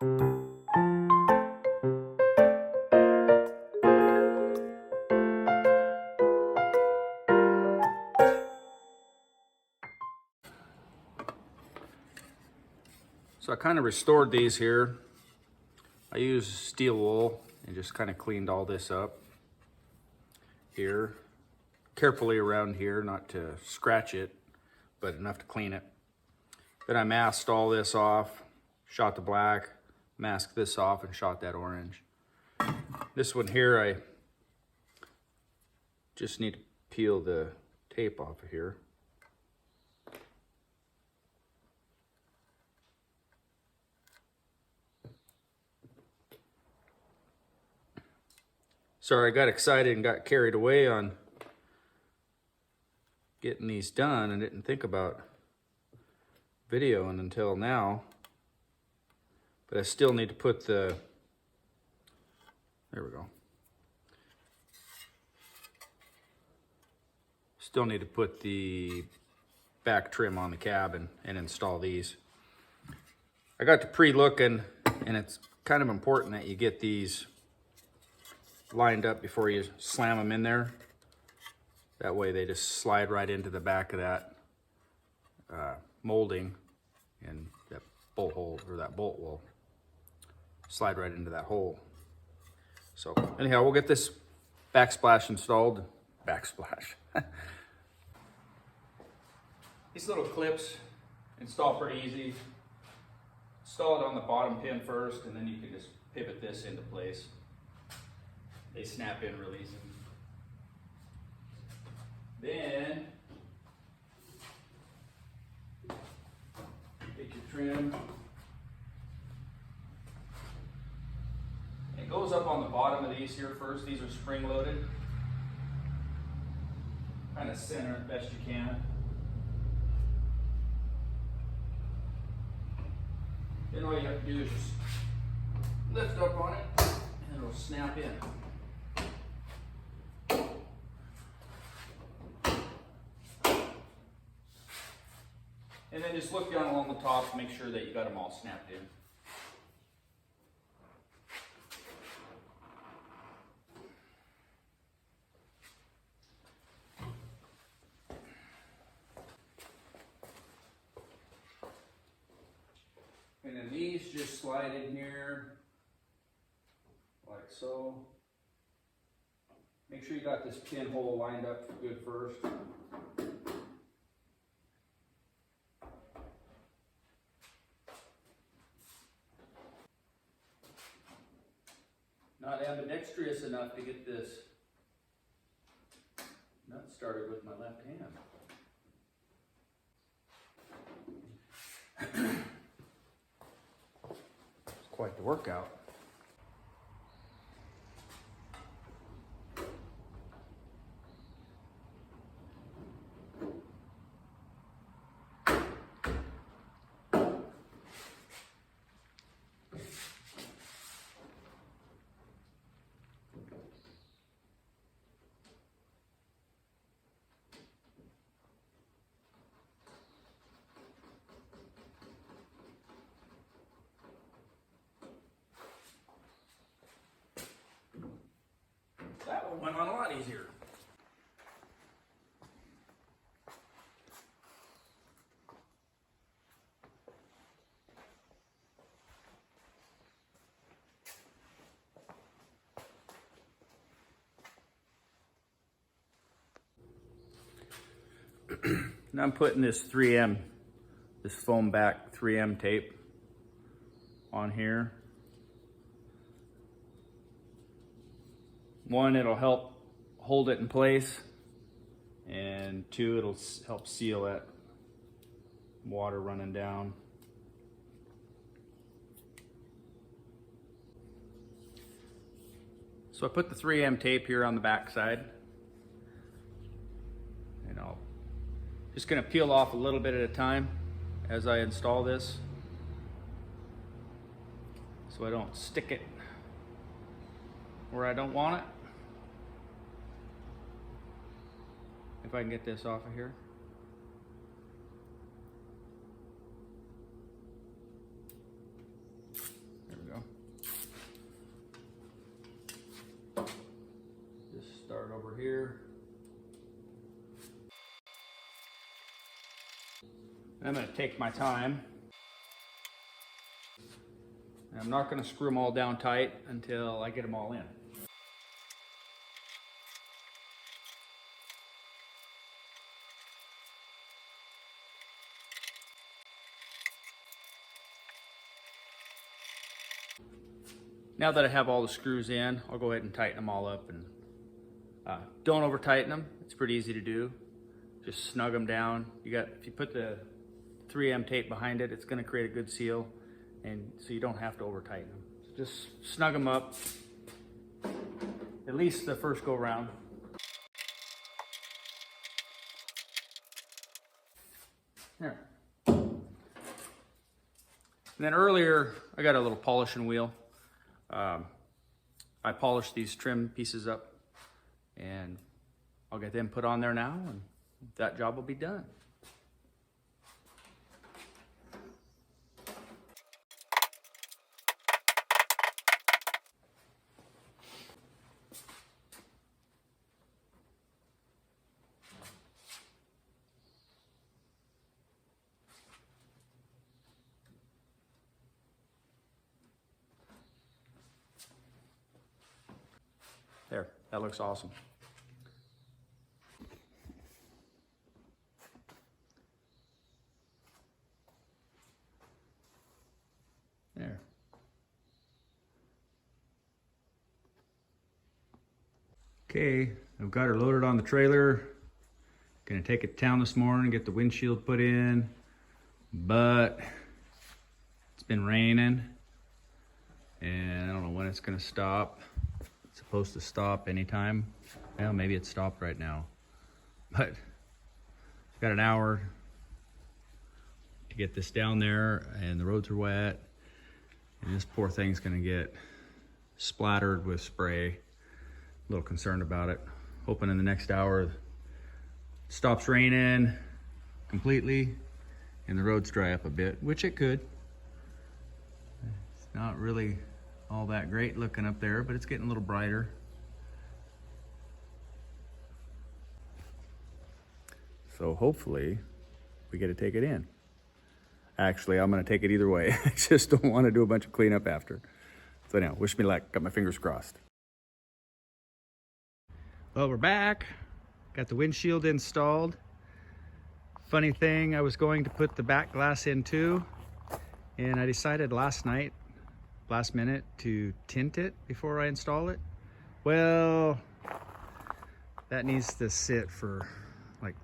So I kind of restored these here. I used steel wool and just kind of cleaned all this up here. Carefully around here, not to scratch it, but enough to clean it. Then I masked all this off, shot the black, masked this off, and shot that orange. This one here, I just need to peel the tape off of here. Sorry, I got excited and got carried away on getting these done and didn't think about videoing until now. But I still need to put the, there we go. Still need to put the back trim on the cab and install these. I got to pre-looking, and it's kind of important that you get these lined up before you slam them in there. That way they just slide right into the back of that molding, and that bolt hole, or that bolt will slide right into that hole. So anyhow, we'll get this backsplash installed. Backsplash. These little clips install pretty easy. Install it on the bottom pin first, and then you can just pivot this into place. They snap in real easy. Then take your trim. It goes up on the bottom of these here first. These are spring loaded. Kind of center it best you can. Then all you have to do is just lift up on it and it'll snap in. And then just look down along the top to make sure that you got them all snapped in. And then these just slide in here, like so. Make sure you got this pinhole lined up good first. Not ambidextrous enough to get this nut started with my left hand. It's quite the workout. That one went on a lot easier. Now I'm putting this 3M, this foam back 3M tape on here. One, it'll help hold it in place, and two, it'll help seal that water running down. So I put the 3M tape here on the back side, and I'll just gonna peel off a little bit at a time as I install this, so I don't stick it where I don't want it. If I can get this off of here. here. I'm going to take my time. And I'm not going to screw them all down tight until I get them all in. Now that I have all the screws in, I'll go ahead and tighten them all up. And don't over tighten them. It's pretty easy to do. Just snug them down. If you put the 3M tape behind it, it's going to create a good seal, and so you don't have to over tighten them. So just snug them up, at least the first go round. There. And then earlier, I got a little polishing wheel. I polished these trim pieces up, and I'll get them put on there now, and that job will be done. There, that looks awesome. There. Okay, I've got her loaded on the trailer. Gonna take it to town this morning, get the windshield put in, but it's been raining and I don't know when it's gonna stop. It's supposed to stop anytime. Well, maybe it stopped right now, but I've got an hour to get this down there, and the roads are wet, and this poor thing's gonna get splattered with spray. A little concerned about it. Hoping in the next hour it stops raining completely and the roads dry up a bit, which it could. It's not really all that great looking up there, but it's getting a little brighter. So hopefully we get to take it in. Actually, I'm gonna take it either way. I just don't wanna do a bunch of cleanup after. So anyhow, wish me luck, got my fingers crossed. Well, we're back. Got the windshield installed. Funny thing, I was going to put the back glass in too, and I decided last minute, to tint it before I install it. Well, that needs to sit for like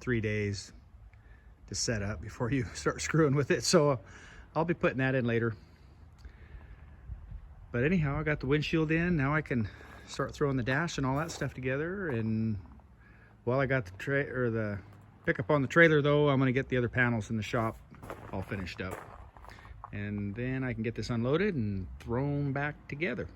3 days to set up before you start screwing with it. So I'll be putting that in later. But anyhow, I got the windshield in. Now I can start throwing the dash and all that stuff together. And while I got the pickup on the trailer though, I'm gonna get the other panels in the shop all finished up. And then I can get this unloaded and thrown back together.